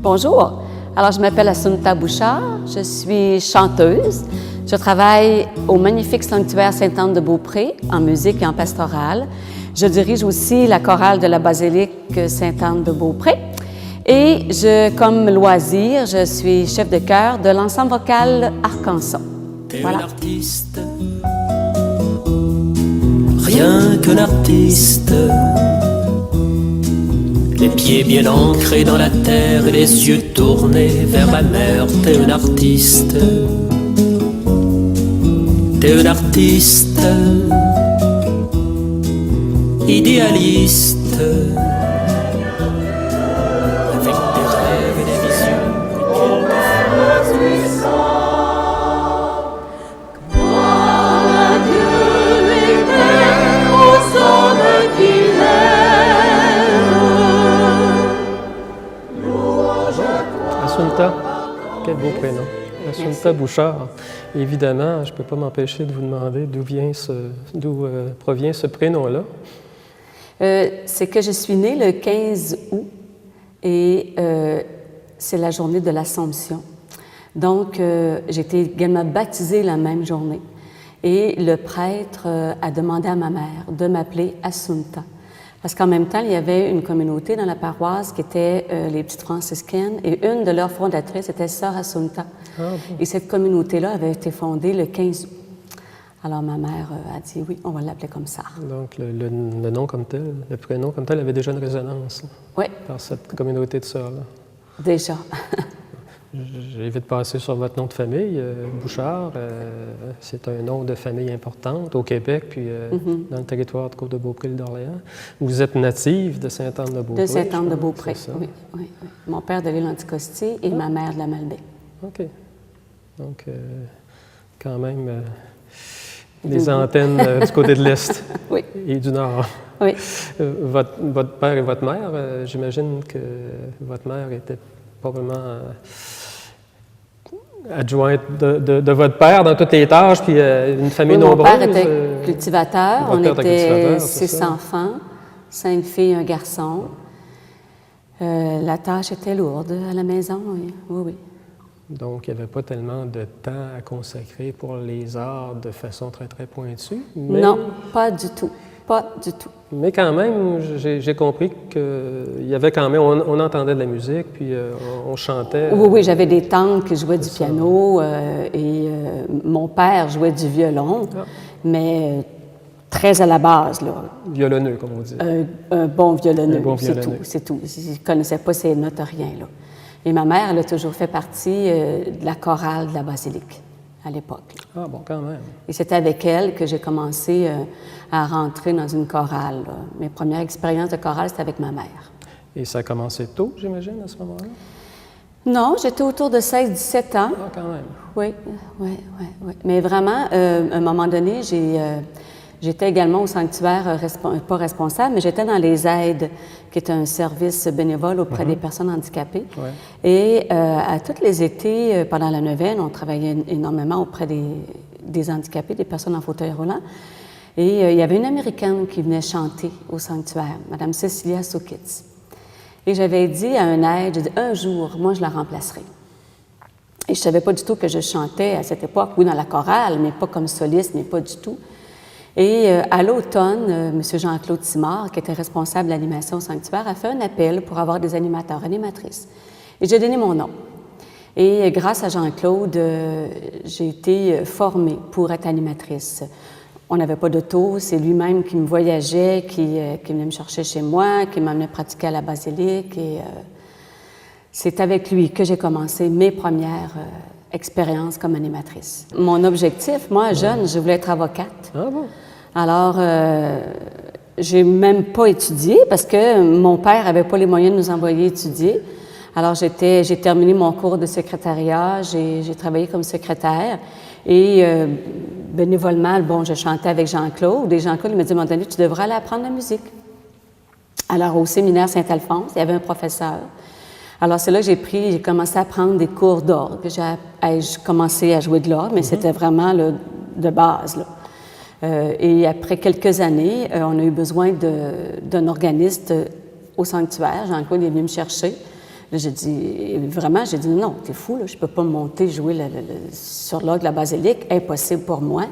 Bonjour, alors je m'appelle Assunta Bouchard, je suis chanteuse. Je travaille au magnifique sanctuaire Sainte-Anne-de-Beaupré en musique et en pastorale. Je dirige aussi la chorale de la basilique Sainte-Anne-de-Beaupré. Et comme loisir, je suis chef de chœur de l'ensemble vocal Arc-en-Son. T'es un artiste, rien qu'un artiste. Les pieds bien ancrés dans la terre et les yeux tournés vers ma mère. T'es un artiste, t'es un artiste, idéaliste, avec des rêves et des visions. Assunta, quel beau prénom. Assunta Bouchard. Évidemment, je ne peux pas m'empêcher de vous demander d'où provient ce prénom-là. C'est que je suis née le 15 août et c'est la journée de l'Assomption. Donc, j'ai été également baptisée la même journée. Et le prêtre a demandé à ma mère de m'appeler Assunta. Parce qu'en même temps, il y avait une communauté dans la paroisse qui était les petites franciscaines et une de leurs fondatrices était Sœur Assunta. Ah, bon. Et cette communauté-là avait été fondée le 15 août. Alors ma mère a dit oui, on va l'appeler comme ça. Donc le nom comme tel, le prénom comme tel avait déjà une résonance par cette communauté de sœurs-là. Déjà. J'ai vite passé sur votre nom de famille, Bouchard. C'est un nom de famille importante au Québec, puis dans le territoire de Côte-de-Beaupré, d'Orléans. Vous êtes native de Sainte-Anne-de-Beaupré. De Sainte-Anne-de-Beaupré, oui. Mon père de l'île Anticosti et ma mère de la Malbaie. OK. Donc, quand même, des antennes du côté de l'Est et du Nord. Oui. Votre père et votre mère, j'imagine que votre mère était probablement adjointe de votre père dans toutes les tâches, puis une famille nombreuse. Mon père était cultivateur. On était 6 enfants, 5 filles, un garçon. La tâche était lourde à la maison, oui. Donc, il n'y avait pas tellement de temps à consacrer pour les arts de façon très, très pointue. Mais... Non, pas du tout. Pas du tout. Mais quand même, j'ai compris qu'il y avait quand même... On entendait de la musique, puis on chantait. Oui, j'avais des tantes qui jouaient du piano et mon père jouait du violon, mais très à la base, là. Violonneux, comme on dit. Un bon violonneux, c'est tout. Je ne connaissais pas ses notes, rien, là. Et ma mère, elle a toujours fait partie de la chorale de la basilique à l'époque. Ah bon, quand même. Et c'est avec elle que j'ai commencé à rentrer dans une chorale. Là. Mes premières expériences de chorale, c'était avec ma mère. Et ça a commencé tôt, j'imagine, à ce moment-là? Non, j'étais autour de 16-17 ans. Ah, quand même. Oui. Mais vraiment, à un moment donné, j'étais également au sanctuaire, pas responsable, mais j'étais dans les aides, qui est un service bénévole auprès des personnes handicapées. Ouais. Et à tous les étés, pendant la neuvaine, on travaillait énormément auprès des handicapés, des personnes en fauteuil roulant. Et il y avait une Américaine qui venait chanter au sanctuaire, Mme Cecilia Sokitz. Et j'avais dit à un aide, j'ai dit, un jour, moi, je la remplacerai. Et je ne savais pas du tout que je chantais à cette époque, oui, dans la chorale, mais pas comme soliste, mais pas du tout. Et à l'automne, M. Jean-Claude Simard, qui était responsable de l'animation au sanctuaire, a fait un appel pour avoir des animateurs, animatrices. Et j'ai donné mon nom. Et grâce à Jean-Claude, j'ai été formée pour être animatrice. On n'avait pas d'auto, c'est lui-même qui me voyageait, qui venait me chercher chez moi, qui m'amenait pratiquer à la basilique. Et c'est avec lui que j'ai commencé mes premières expériences comme animatrice. Mon objectif, moi, jeune, je voulais être avocate. Ah bon? Alors, j'ai même pas étudié parce que mon père avait pas les moyens de nous envoyer étudier. Alors, j'ai terminé mon cours de secrétariat, j'ai travaillé comme secrétaire et bénévolement, bon, je chantais avec Jean-Claude et Jean-Claude m'a dit à un moment donné, tu devrais aller apprendre la musique. Alors, au séminaire Saint-Alphonse, il y avait un professeur. Alors, c'est là que j'ai commencé à prendre des cours d'orgue. J'ai commencé à jouer de l'orgue, mais c'était vraiment là, de base, là. Et après quelques années, on a eu besoin d'un organiste au sanctuaire. Jean-Claude est venu me chercher. Là, j'ai dit, non, t'es fou, là, je peux pas monter, jouer sur l'orgue de la basilique, impossible pour moi.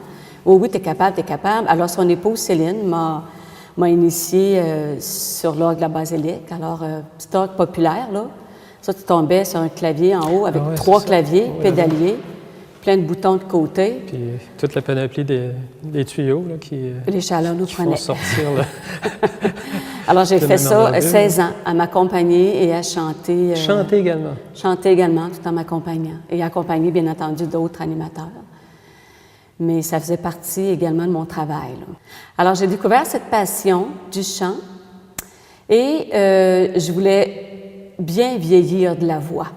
Oh oui, t'es capable. Alors, son épouse, Céline, m'a initiée sur l'orgue de la basilique. Alors, petit orgue populaire, là. Ça, tu tombais sur un clavier en haut avec 3 claviers pédaliers, plein de boutons de côté. Puis toute la panoplie des tuyaux là, les chaleurs nous font prenaient. sortir. Là. Alors, j'ai fait ça 16 ans, à m'accompagner et à chanter. Chanter également. Chanter également, tout en m'accompagnant. Et accompagner, bien entendu, d'autres animateurs. Mais ça faisait partie également de mon travail. Là. Alors, j'ai découvert cette passion du chant et je voulais bien vieillir de la voix.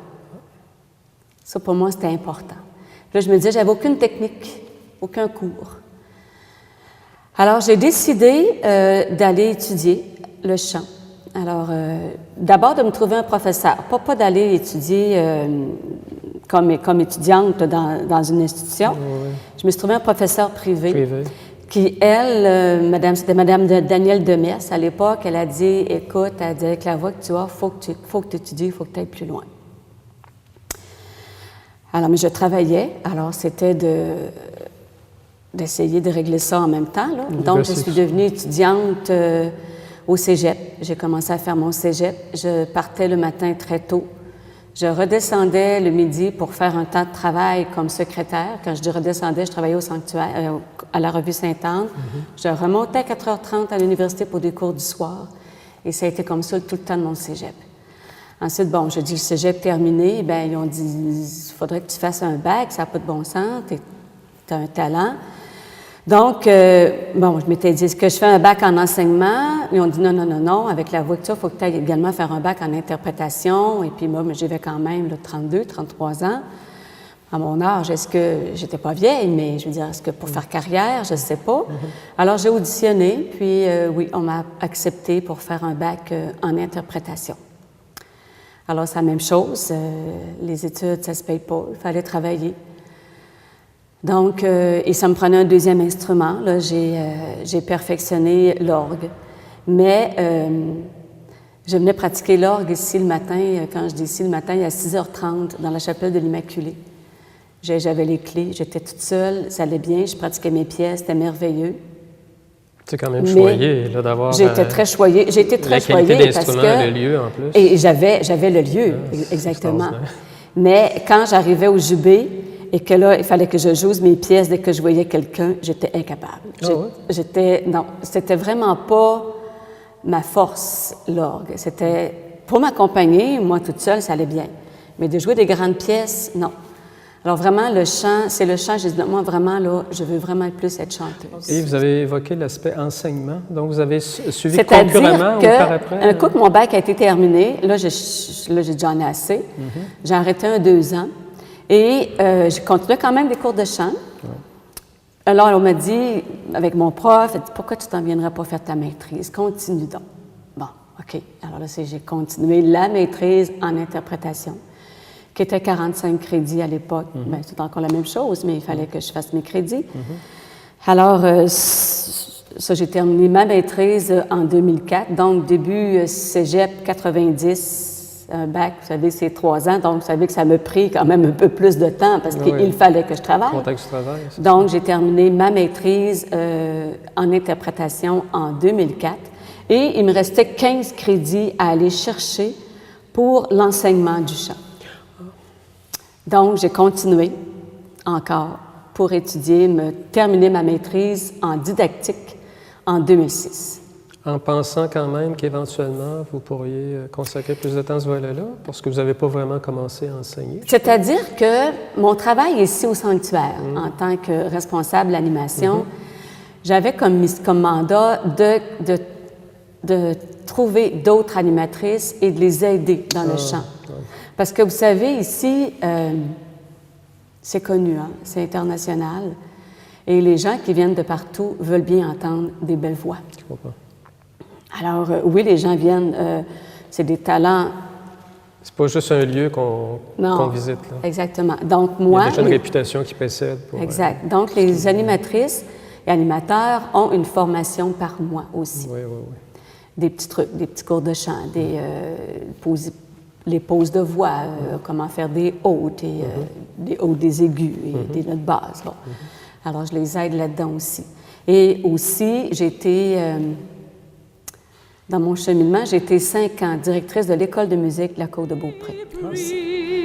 Ça, pour moi, c'était important. Là, je me disais, j'avais aucune technique, aucun cours. Alors, j'ai décidé d'aller étudier le chant. Alors, d'abord, de me trouver un professeur. Pas d'aller étudier comme étudiante dans une institution. Oui. Je me suis trouvé un professeur privé. Qui, elle, c'était Mme Danielle Demers, à l'époque, elle a dit, écoute, elle a dit, avec la voix que tu as, faut que tu étudies, il faut que tu ailles plus loin. Alors, mais je travaillais, alors c'était d'essayer de régler ça en même temps, là. Donc, je suis devenue étudiante au cégep. J'ai commencé à faire mon cégep. Je partais le matin très tôt. Je redescendais le midi pour faire un temps de travail comme secrétaire. Quand je dis redescendais, je travaillais au sanctuaire, à la revue Sainte-Anne. Je remontais à 4h30 à l'université pour des cours du soir. Et ça a été comme ça tout le temps de mon cégep. Ensuite, bon, j'ai dit le cégep terminé. Bien, ils ont dit, il faudrait que tu fasses un bac, ça n'a pas de bon sens, tu as un talent. Donc, bon, je m'étais dit, est-ce que je fais un bac en enseignement? Ils ont dit non, avec la voix que tu as, il faut que tu ailles également faire un bac en interprétation. Et puis moi, j'avais quand même 32, 33 ans. À mon âge, est-ce que, j'étais pas vieille, mais je veux dire, est-ce que pour faire carrière, je ne sais pas. Alors, j'ai auditionné, puis oui, on m'a accepté pour faire un bac en interprétation. Alors, c'est la même chose. Les études, ça ne se paye pas. Il fallait travailler. Donc, et ça me prenait un deuxième instrument. Là, j'ai perfectionné l'orgue. Mais je venais pratiquer l'orgue ici le matin. Quand je dis ici le matin, à 6h30 dans la chapelle de l'Immaculée. J'avais les clés, j'étais toute seule, ça allait bien, je pratiquais mes pièces, c'était merveilleux. C'est quand même choyé là, d'avoir... J'ai été très choyée parce que... le lieu en plus. Et j'avais le lieu, exactement. Mais quand j'arrivais au jubé, et que là, il fallait que je joue mes pièces dès que je voyais quelqu'un, j'étais incapable. Non, c'était vraiment pas ma force, l'orgue. C'était pour m'accompagner, moi toute seule, ça allait bien. Mais de jouer des grandes pièces, non. Alors vraiment, le chant, c'est le chant. J'ai dit, moi vraiment, là, je veux vraiment plus être chanteuse. Et vous avez évoqué l'aspect enseignement. Donc, vous avez suivi concurremment ou par après? Un coup que mon bac a été terminé, là, j'ai dit, j'en ai assez. J'ai arrêté 2 ans. Et j'ai continué quand même des cours de chant. Alors, on m'a dit, avec mon prof, elle dit, pourquoi tu t'en viendrais pas faire ta maîtrise? Continue donc. Bon, OK. Alors là, j'ai continué la maîtrise en interprétation, qui était 45 crédits à l'époque. Bien, c'est encore la même chose, mais il fallait que je fasse mes crédits. Alors, ça, j'ai terminé ma maîtrise en 2004, donc début cégep 90. Un bac, vous savez, c'est 3 ans, donc vous savez que ça m'a pris quand même un peu plus de temps parce qu'il fallait que je travaille. Contexte du travail. Donc, j'ai terminé ma maîtrise en interprétation en 2004 et il me restait 15 crédits à aller chercher pour l'enseignement du chant. Donc, j'ai continué encore pour terminer ma maîtrise en didactique en 2006. En pensant quand même qu'éventuellement, vous pourriez consacrer plus de temps à ce volet-là, parce que vous n'avez pas vraiment commencé à enseigner. C'est-à-dire que mon travail ici au sanctuaire, en tant que responsable d'animation, j'avais comme mandat de trouver d'autres animatrices et de les aider dans le chant. Parce que vous savez, ici, c'est connu, hein? C'est international. Et les gens qui viennent de partout veulent bien entendre des belles voix. Je comprends. Alors, oui, les gens viennent, c'est des talents. C'est pas juste un lieu qu'on visite. Là. Exactement. Donc, moi... Il y a déjà une réputation qui précède. Exact. Donc, les animatrices et animateurs ont une formation par mois aussi. Oui. Des petits trucs, des petits cours de chant, des les poses de voix, comment faire des hautes, et, des hautes, des aigus et des notes basses. Bon. Alors, je les aide là-dedans aussi. Et aussi, j'ai été, dans mon cheminement, j'ai été 5 ans directrice de l'école de musique de la Côte-de-Beaupré.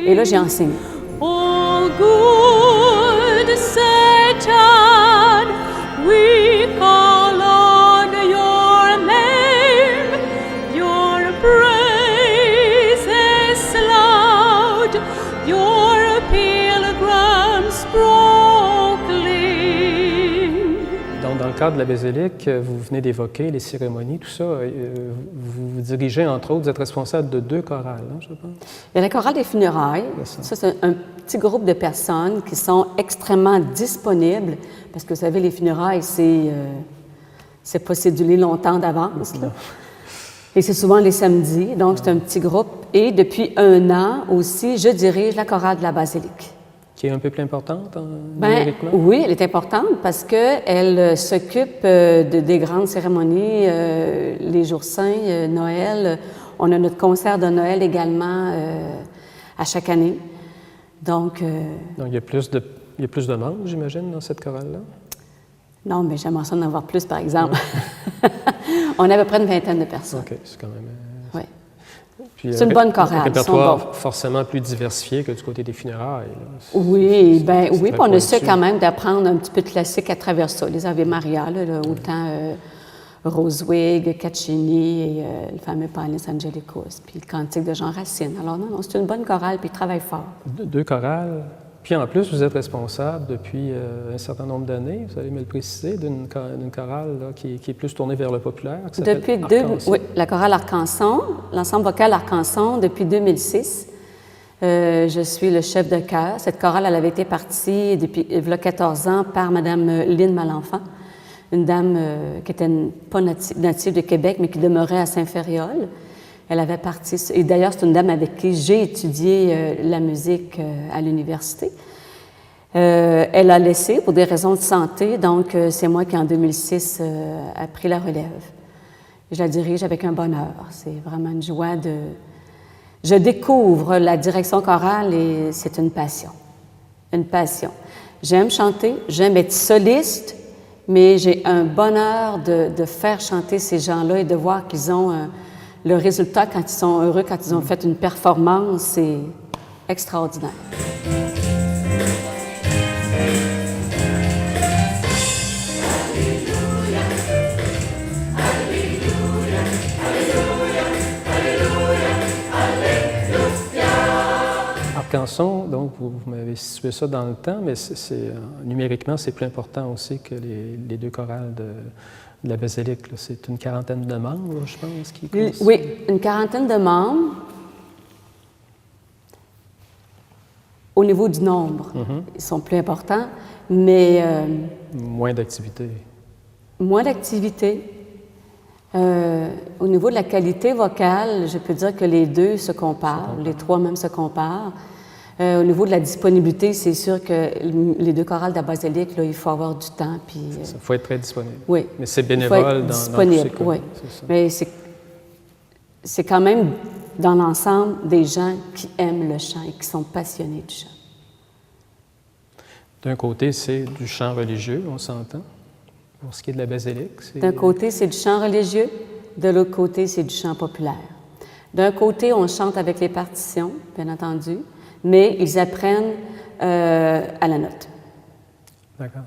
Et là, j'ai enseigné. Oh, good Satan, we call on your name. Your praise is loud, your pilgrims proclaim. Donc, dans le cadre de la basilique, vous venez d'évoquer les cérémonies, tout ça. Vous dirigez, entre autres, vous êtes responsable de 2 chorales, hein, je pense. Il y a la chorale des funérailles. Ça, c'est un petit groupe de personnes qui sont extrêmement disponibles, parce que vous savez, les funérailles, c'est pas cédulé longtemps d'avance, là. Et c'est souvent les samedis, donc c'est un petit groupe. Et depuis 1 an aussi, je dirige la chorale de la basilique. Qui est un peu plus importante, Ben, numériquement? oui, elle est importante parce qu'elle s'occupe des grandes cérémonies, les jours saints, Noël. On a notre concert de Noël également à chaque année. Donc, Donc, il y a plus de membres, j'imagine, dans cette chorale-là? non, mais j'aimerais ça en avoir plus, par exemple. On a à peu près une vingtaine de personnes. OK, c'est quand même... Oui. Puis, C'est une bonne chorale, Un ils répertoire sont bons. forcément plus diversifié que du côté des funérailles. Là. Oui, ben c'est oui, très puis on essaie pointu. quand même d'apprendre un petit peu de classique à travers ça. Les Ave Maria, là, autant Roswig, Caccini et le fameux Panis Angelicus, puis le cantique de Jean Racine. Alors non, c'est une bonne chorale, puis ils travaillent fort. 2 chorales. Puis en plus, vous êtes responsable depuis un certain nombre d'années, vous allez me le préciser, d'une chorale là, qui est plus tournée vers le populaire. Qui s'appelle Depuis Arcanson. oui, la chorale Arcanson, l'ensemble vocal Arcanson, depuis 2006. Je suis le chef de chœur. Cette chorale, elle avait été partie depuis il y a 14 ans par Mme Lynne Malenfant, une dame qui était pas native de Québec, mais qui demeurait à Saint-Ferréol. Elle avait parti, et d'ailleurs, c'est une dame avec qui j'ai étudié la musique à l'université. Elle a laissé pour des raisons de santé, donc c'est moi qui, en 2006, a pris la relève. Je la dirige avec un bonheur. C'est vraiment une joie de... Je découvre la direction chorale et c'est une passion. Une passion. J'aime chanter, j'aime être soliste, mais j'ai un bonheur de faire chanter ces gens-là et de voir qu'ils ont... le résultat, quand ils sont heureux, quand ils ont fait une performance, c'est extraordinaire. Arcanson, donc vous m'avez situé ça dans le temps, mais numériquement, c'est plus important aussi que les 2 chorales de la basilique. Là. C'est une 40aine de membres, je pense, qui Oui, une 40aine de membres. Au niveau du nombre, ils sont plus importants, mais Moins d'activité. moins d'activité. Au niveau de la qualité vocale, je peux dire que les 2 se comparent, les 3 même se comparent. Au niveau de la disponibilité, c'est sûr que les 2 chorales de la basilique, là, il faut avoir du temps. Puis, Il faut être très disponible. oui. Mais c'est Il faut bénévole être dans disponible, tous ces cas. oui. C'est ça. Mais c'est quand même, dans l'ensemble, des gens qui aiment le chant et qui sont passionnés du chant. D'un côté, c'est du chant religieux, on s'entend. Pour ce qui est de la basilique, c'est... D'un côté, c'est du chant religieux. De l'autre côté, c'est du chant populaire. D'un côté, on chante avec les partitions, bien entendu, mais ils apprennent à la note. D'accord.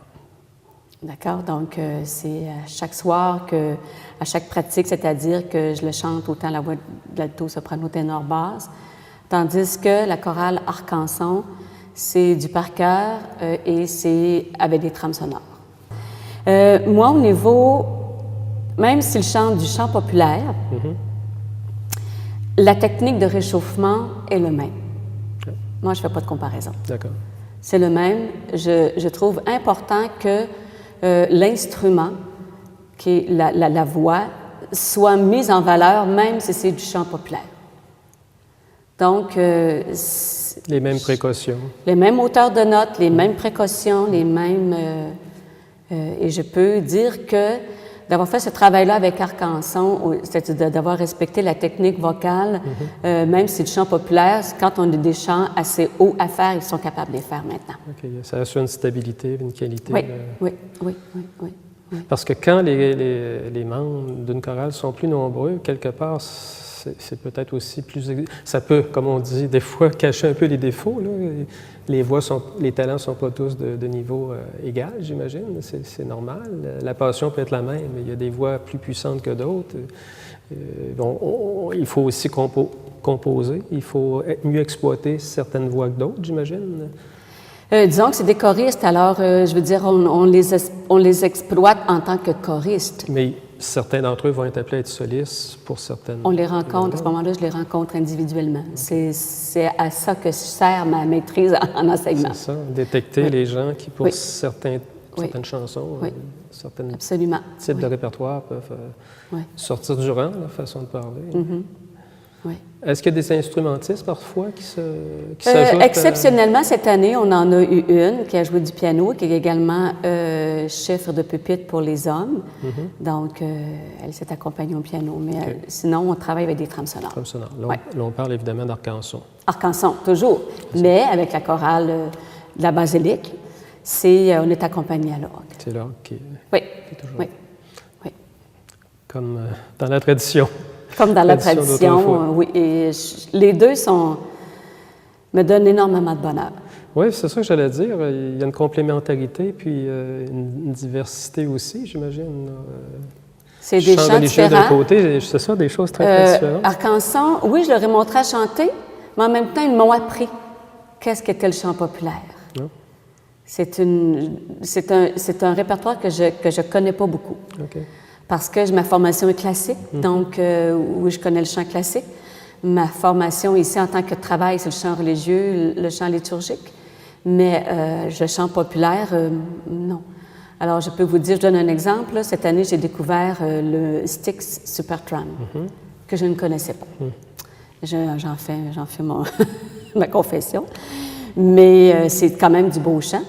D'accord? Donc, c'est à chaque soir, à chaque pratique, c'est-à-dire que je le chante autant la voix de l'alto, soprano, ténor, basse, tandis que la chorale Arcanson, c'est du par cœur et c'est avec des trames sonores. Moi, au niveau, même s'il chante du chant populaire, la technique de réchauffement est le même. Okay. Moi, je ne fais pas de comparaison. D'accord. C'est le même. Je trouve important que l'instrument, qui est la voix, soit mise en valeur, même si c'est du chant populaire. Donc, Les mêmes précautions. les mêmes hauteurs de notes, les mêmes précautions, les mêmes... et je peux dire que d'avoir fait ce travail-là avec Arcanson, c'est-à-dire d'avoir respecté la technique vocale, même si le chant populaire, quand on a des chants assez hauts à faire, ils sont capables de les faire maintenant. OK. Ça assure une stabilité, une qualité. Oui, oui, oui, oui, oui. Parce que quand les membres d'une chorale sont plus nombreux, quelque part, c'est peut-être aussi plus... Ça peut, comme on dit, des fois, cacher un peu les défauts, là. Les talents ne sont pas tous de niveau égal, j'imagine. C'est normal. La passion peut être la même, mais il y a des voix plus puissantes que d'autres. Il faut aussi composer. Il faut mieux exploiter certaines voix que d'autres, j'imagine. Disons que c'est des choristes, alors je veux dire, on les exploite en tant que choristes. Mais certains d'entre eux vont être appelés à être solistes pour certaines... On les rencontre, à ce moment-là, je les rencontre individuellement. Okay. C'est à ça que sert ma maîtrise en enseignement. C'est ça, détecter les gens qui, pour certaines chansons, certains types de répertoire peuvent sortir du rang, la façon de parler. Oui. Est-ce qu'il y a des instrumentistes parfois qui s'ajoutent? Exceptionnellement, cette année, on en a eu une qui a joué du piano, qui est également chef de pupitre pour les hommes. Donc, elle s'est accompagnée au piano. Mais sinon, on travaille avec des trames sonores. Trames sonores. Là, on parle évidemment d'Arcanson. Arcanson, toujours. Mais avec la chorale de la basilique, on est accompagné à l'orgue. C'est l'orgue qui est toujours... Oui. Comme dans la tradition. Comme dans la tradition, oui. Et les deux me donnent énormément de bonheur. Oui, c'est ça que j'allais dire. Il y a une complémentarité, puis une diversité aussi, j'imagine. C'est des chants différents. d'un côté, c'est ça, des choses très différentes. Arcanson, oui, je leur ai montré à chanter, mais en même temps, ils m'ont appris qu'est-ce qu'était le chant populaire. C'est un répertoire que je connais pas beaucoup. Okay. Parce que ma formation est classique, donc oui, je connais le chant classique. Ma formation ici en tant que travail, c'est le chant religieux, le chant liturgique. Mais le chant populaire, non. Alors, je peux vous dire, je donne un exemple. Là, cette année, j'ai découvert le Styx Supertramp, que je ne connaissais pas. J'en fais ma confession. Mais c'est quand même du beau chant.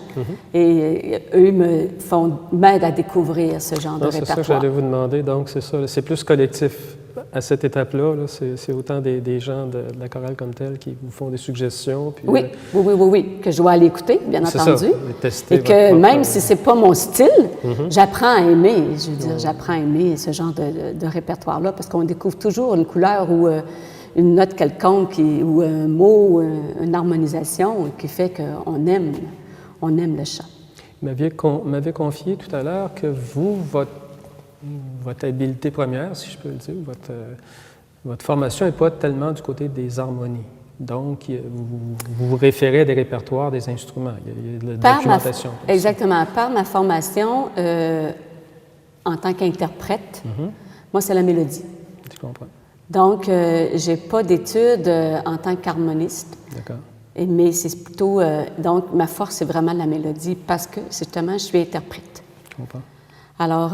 Et eux m'aident à découvrir ce genre de répertoire. C'est ça que j'allais vous demander. Donc, c'est ça. C'est plus collectif à cette étape-là. Là, c'est autant des gens de la chorale comme telle qui vous font des suggestions. Puis, oui. Que je dois aller écouter, bien entendu. Ça, tester et que même si c'est pas mon style, j'apprends à aimer. Je veux dire, j'apprends à aimer ce genre de répertoire-là parce qu'on découvre toujours une couleur ou une note quelconque ou un mot, une harmonisation qui fait qu'on aime le chant. Vous m'avez confié tout à l'heure que votre habileté première, si je peux le dire, votre formation n'est pas tellement du côté des harmonies. Donc, vous vous référez à des répertoires, des instruments. Il y a de la documentation. Exactement. Par ma formation en tant qu'interprète, moi, c'est la mélodie. Je comprends. Donc, je n'ai pas d'études en tant qu'harmoniste. D'accord. Mais c'est plutôt... donc, ma force, c'est vraiment la mélodie parce que, justement, je suis interprète. Je comprends. Alors,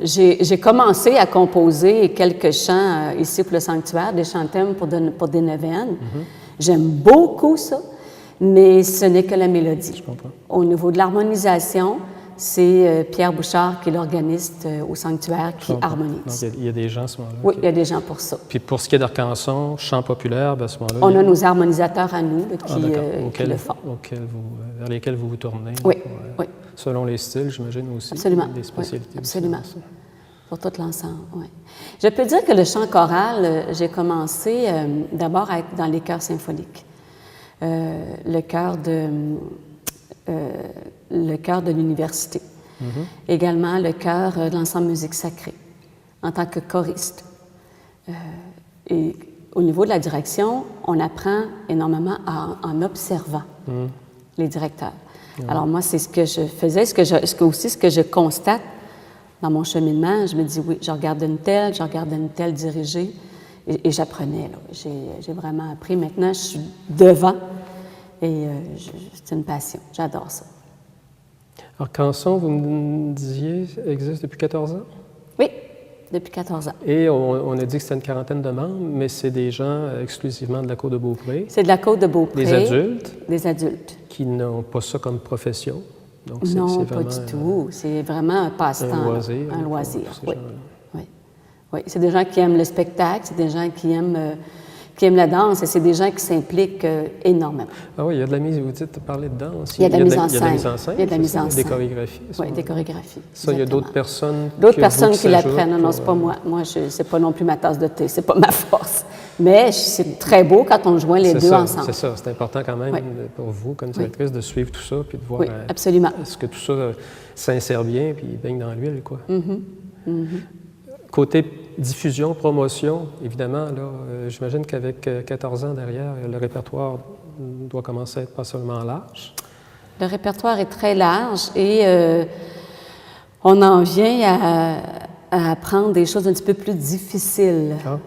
j'ai commencé à composer quelques chants ici pour le sanctuaire, des chants-thèmes pour des neuvaines. J'aime beaucoup ça, mais ce n'est que la mélodie. Je comprends. Au niveau de l'harmonisation, c'est Pierre Bouchard, qui est l'organiste au sanctuaire, qui harmonise. Donc, il y a des gens à ce moment-là. Oui, il y a des gens pour ça. Puis pour ce qui est d'Arcanson, chant populaire, à ce moment-là... On a nos harmonisateurs à nous là, qui le font. Vers lesquels vous vous tournez. Oui, oui. Selon les styles, j'imagine aussi. Absolument. Des spécialités. Oui, absolument. Aussi, pour tout l'ensemble, oui. Je peux dire que le chant choral, j'ai commencé d'abord à être dans les chœurs symphoniques. Le chœur de l'université. Également le chœur de l'ensemble musique sacrée, en tant que choriste. Et au niveau de la direction, on apprend énormément en observant les directeurs. Alors moi, c'est ce que je faisais, ce que je constate dans mon cheminement. Je me dis, oui, je regarde une telle diriger, et j'apprenais. J'ai vraiment appris. Maintenant, je suis devant, et c'est une passion. J'adore ça. Arcanson, vous me disiez, existe depuis 14 ans? Oui, depuis 14 ans. Et on a dit que c'était une quarantaine de membres, mais c'est des gens exclusivement de la Côte-de-Beaupré. C'est de la Côte-de-Beaupré. Des adultes? Des adultes. Qui n'ont pas ça comme profession? Donc, Non, c'est pas vraiment du tout. C'est vraiment un passe-temps. un loisir. Un loisir, pour ces oui. gens-là. Oui. Oui. C'est des gens qui aiment le spectacle, c'est des gens qui aiment la danse et c'est des gens qui s'impliquent énormément. Ah oui, il y a de la mise, vous dites, parler de danse. Il y a de la mise en Il y a de la mise scène. en scène. Il y a de la c'est mise ça? en Des scène. chorégraphies. Oui, des chorégraphies. Ça, il y a d'autres exactement. personnes. D'autres que personnes vous qui l'apprennent. Non, non, s'ajoutent c'est pas pour, moi. Moi, c'est pas non plus ma tasse de thé. C'est pas ma force. Mais c'est très beau quand on joint les c'est deux ça, ensemble. C'est ça. C'est important quand même Oui. Pour vous, comme directrice, de suivre tout ça puis de voir Oui, absolument. est-ce que tout ça s'insère bien puis baigne dans l'huile, quoi. Mm-hmm. Côté diffusion, promotion, évidemment, là, j'imagine qu'avec 14 ans derrière, le répertoire doit commencer à être pas seulement large. Le répertoire est très large et on en vient à apprendre des choses un petit peu plus difficiles. Ah.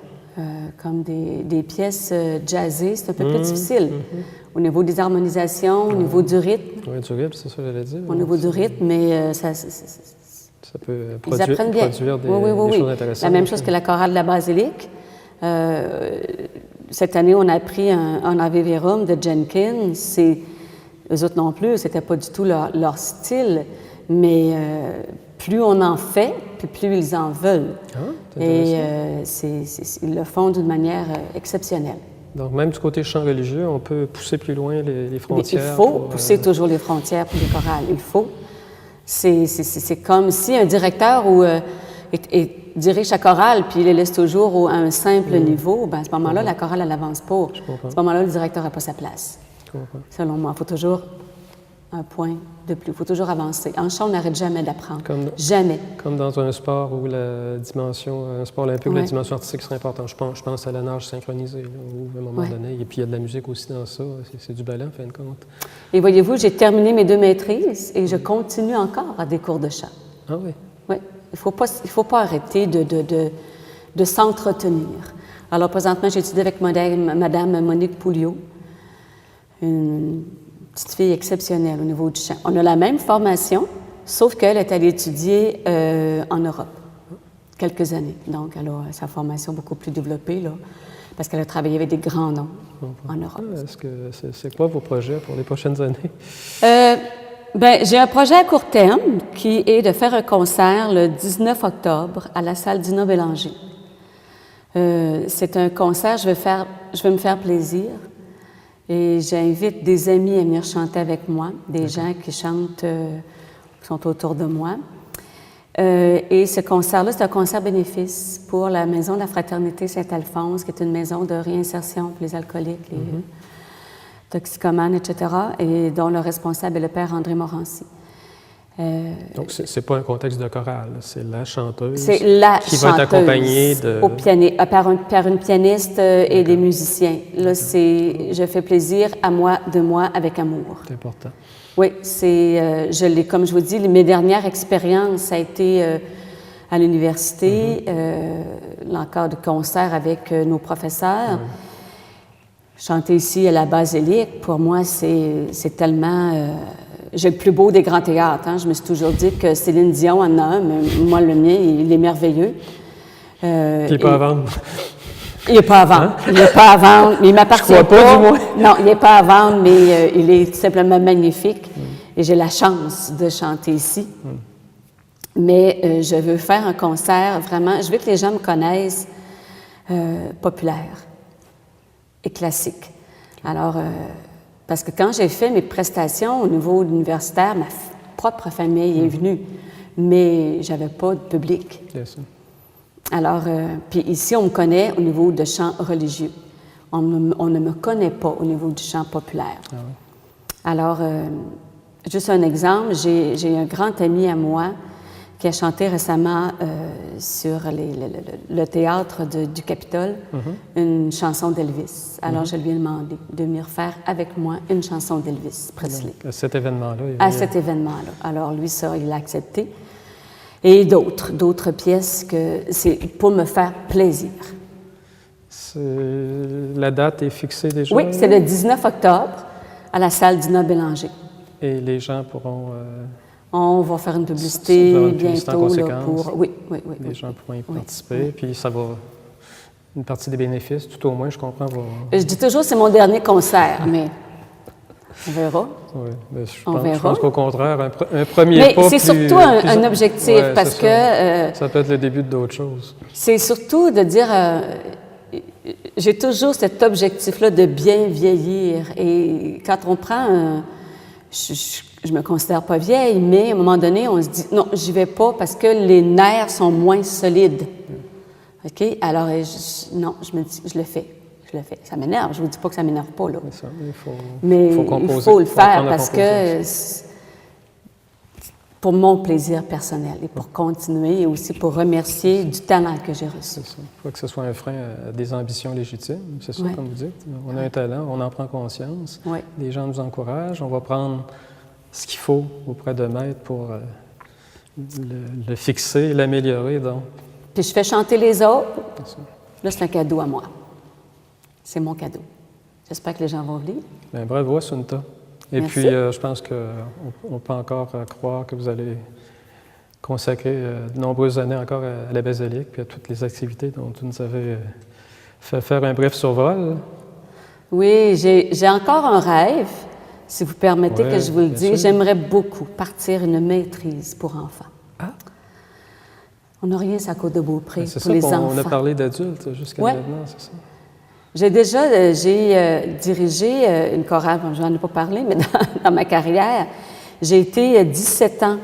Comme des pièces jazzées, c'est un peu plus difficile. Au niveau des harmonisations, au niveau du rythme. Oui, du rythme, c'est ça que j'allais dire. Au niveau du rythme, mais Ça peut ils apprennent bien. produire des, oui. des choses intéressantes. La même chose que la chorale de la basilique. Cette année, on a appris un Ave Verum de Jenkins. Eux autres non plus, c'était pas du tout leur style, mais plus on en fait, puis plus ils en veulent. Ah, c'est Et ils le font d'une manière exceptionnelle. Donc, même du côté chant religieux, on peut pousser plus loin les Mais frontières. il faut pour, pousser toujours les frontières pour les chorales. Il faut. C'est comme si un directeur dirige sa chorale puis il les laisse toujours à un simple niveau. Ben, à ce moment-là, la chorale, elle n'avance pas. À ce moment-là, le directeur n'a pas sa place. Je comprends. Selon moi, il faut toujours un point de plus. Il faut toujours avancer. En chant, on n'arrête jamais d'apprendre. Jamais. Comme dans un sport où un sport olympique où la Ouais. dimension artistique serait importante. Je pense à la nage synchronisée, là, où à un moment Ouais. donné, et puis il y a de la musique aussi dans ça. C'est du ballet, en fin de compte. Et voyez-vous, j'ai terminé mes 2 maîtrises et je continue encore à des cours de chant. Ah oui. Oui, il faut pas arrêter de s'entretenir. Alors, présentement, j'étudie avec Madame Monique Pouliot, une petite fille exceptionnelle au niveau du chant. On a la même formation, sauf qu'elle est allée étudier en Europe quelques années. Donc, elle a sa formation beaucoup plus développée, là, parce qu'elle a travaillé avec des grands noms en Europe. C'est quoi vos projets pour les prochaines années? J'ai un projet à court terme qui est de faire un concert le 19 octobre à la salle Dina Bélanger. C'est un concert, je vais me faire plaisir et j'invite des amis à venir chanter avec moi, des gens qui chantent, qui sont autour de moi. Et ce concert-là, c'est un concert bénéfice pour la Maison de la Fraternité Saint-Alphonse, qui est une maison de réinsertion pour les alcooliques, les toxicomanes, etc., et dont le responsable est le père André Morancy. Donc, c'est pas un contexte de chorale, c'est la chanteuse C'est la qui chanteuse va être accompagnée par une pianiste et des musiciens. Là, je fais plaisir à moi, de moi, avec amour. C'est important. Oui, comme je vous dis, mes dernières expériences, ça a été à l'université, encore de concerts avec nos professeurs. Chanter ici à la Basilique, pour moi, c'est tellement... j'ai le plus beau des grands théâtres. Hein. Je me suis toujours dit que Céline Dion en a un, mais moi, le mien, il est merveilleux. Il n'est pas à vendre. Il n'est pas à vendre. Il n'est pas à vendre, mais il m'appartient Je crois pas, du moins. Non, il n'est pas à vendre, mais il est tout simplement magnifique. Et j'ai la chance de chanter ici. Mais je veux faire un concert vraiment... Je veux que les gens me connaissent populaire et classique. Alors, parce que quand j'ai fait mes prestations au niveau universitaire, ma propre famille est venue, mais j'avais pas de public. Bien sûr. Alors, puis ici, on me connaît au niveau de chant religieux. On ne me connaît pas au niveau du chant populaire. Ah oui. Alors, juste un exemple, j'ai un grand ami à moi qui a chanté récemment sur le théâtre du Capitole une chanson d'Elvis. Alors, je lui ai demandé de venir faire avec moi une chanson d'Elvis Presley. Donc, à cet événement-là. À cet événement-là. Alors, lui, ça, il l'a accepté. Et d'autres pièces que c'est pour me faire plaisir. La date est fixée déjà? Oui, c'est le 19 octobre à la salle Dina Bélanger. Et les gens pourront... On va faire une publicité Ça va une publicité en bientôt. Là, conséquence. oui. Les gens pourront y participer, puis ça va... Une partie des bénéfices, tout au moins, je comprends, va... Je dis toujours c'est mon dernier concert, mais On verra. Oui, mais On je verra. pense qu'au contraire, un premier Mais pas c'est plus- surtout un plus- objectif Ouais, parce c'est que ça peut être le début d'autres choses. c'est surtout de dire, j'ai toujours cet objectif-là de bien vieillir. Et quand on prend je me considère pas vieille, mais à un moment donné, on se dit, non, j'y vais pas parce que les nerfs sont moins solides. OK? Alors, non, je me dis, je le fais. Je le fais. Ça m'énerve. Je vous dis pas que ça m'énerve pas, là. C'est ça, il faut, Mais faut il composer, faut le faire apprendre à parce composer. que pour mon plaisir personnel et pour continuer et aussi pour remercier du talent que j'ai reçu. C'est ça. Il faut que ce soit un frein à des ambitions légitimes, c'est ça, Ouais. comme vous dites. On a un talent, on en prend conscience. Ouais. Les gens nous encouragent. On va prendre ce qu'il faut auprès de maître pour le fixer, l'améliorer. Donc, Puis je fais chanter les autres. c'est ça. Là, c'est un cadeau à moi. C'est mon cadeau. J'espère que les gens vont venir. Bien, bravo, Assunta. Et Merci. puis, je pense qu'on peut encore croire que vous allez consacrer de nombreuses années encore à la basilique puis à toutes les activités dont vous nous avez fait faire un bref survol. Oui, j'ai encore un rêve, si vous permettez Ouais, que je vous le bien dise. sûr. J'aimerais beaucoup partir une maîtrise pour enfants. Ah! On n'a rien sur la Côte-de-Beaupré C'est pour ça les qu'on enfants. a parlé d'adultes jusqu'à Ouais. maintenant, c'est ça? J'ai déjà dirigé une chorale, bon, je n'en ai pas parlé, mais dans ma carrière, j'ai été 17 ans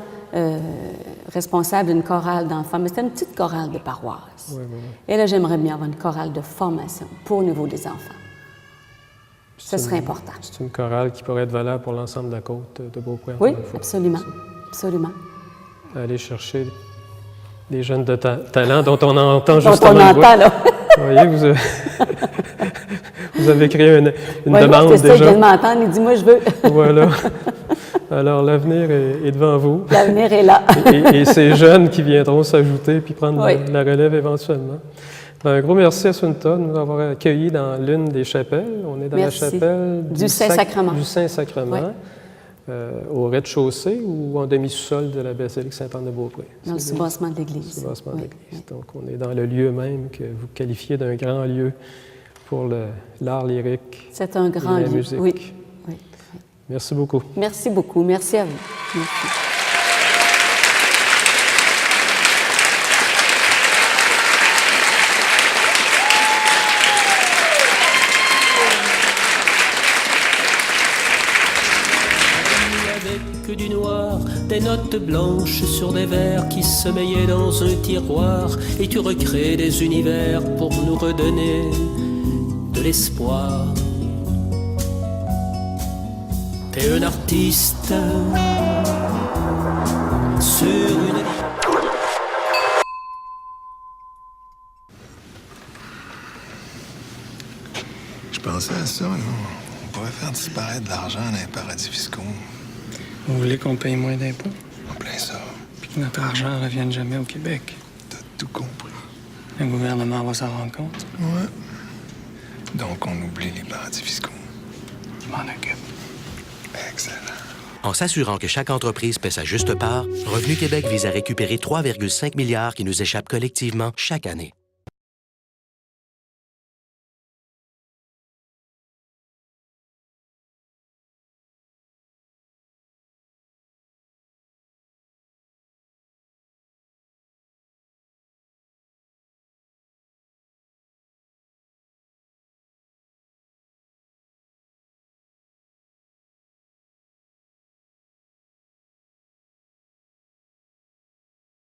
responsable d'une chorale d'enfants, mais c'était une petite chorale de paroisse. Oui, oui, oui. Et là, j'aimerais bien avoir une chorale de formation pour au niveau des enfants. Ce serait important. C'est une chorale qui pourrait être valable pour l'ensemble de la côte de Beaupré. Oui, encore une fois. absolument. Absolument. Aller chercher des jeunes de talent dont on entend Donc, justement on le bruit. entend, là. Vous voyez, vous avez créé une Ouais, demande c'est ça, il déjà. vient de m'entendre, il dit, moi, je veux. Voilà. Alors, l'avenir est devant vous. L'avenir est là. Et ces jeunes qui viendront s'ajouter puis prendre Oui. la relève éventuellement. Un gros merci à Assunta de nous avoir accueillis dans l'une des chapelles. On est dans Merci. la chapelle Du Saint-Sacrement. Du Saint-Sacrement, Oui. au rez-de-chaussée ou en demi-sous-sol de la basilique Sainte-Anne-de-Beaupré. Dans le soubassement de l'Église. Soubassement de Oui, l'église. oui. Donc, on est dans le lieu même que vous qualifiez d'un grand lieu pour l'art lyrique C'est un grand et la lieu. musique. Oui. Oui. Merci beaucoup. Merci beaucoup. Merci à vous. Merci. Avec du noir, des notes blanches sur des vers qui sommeilleient dans un tiroir, et tu recrées des univers pour nous redonner de l'espoir. T'es un artiste sur une... Je pensais à ça, là. On pourrait faire disparaître de l'argent dans les paradis fiscaux. Vous voulez qu'on paye moins d'impôts? En plein ça. Puis que notre argent ne revienne jamais au Québec? T'as tout compris. Le gouvernement va s'en rendre compte. Ouais. Donc, on oublie les paradis fiscaux. Je m'en occupe. Excellent. En s'assurant que chaque entreprise paie sa juste part, Revenu Québec vise à récupérer 3,5 milliards qui nous échappent collectivement chaque année.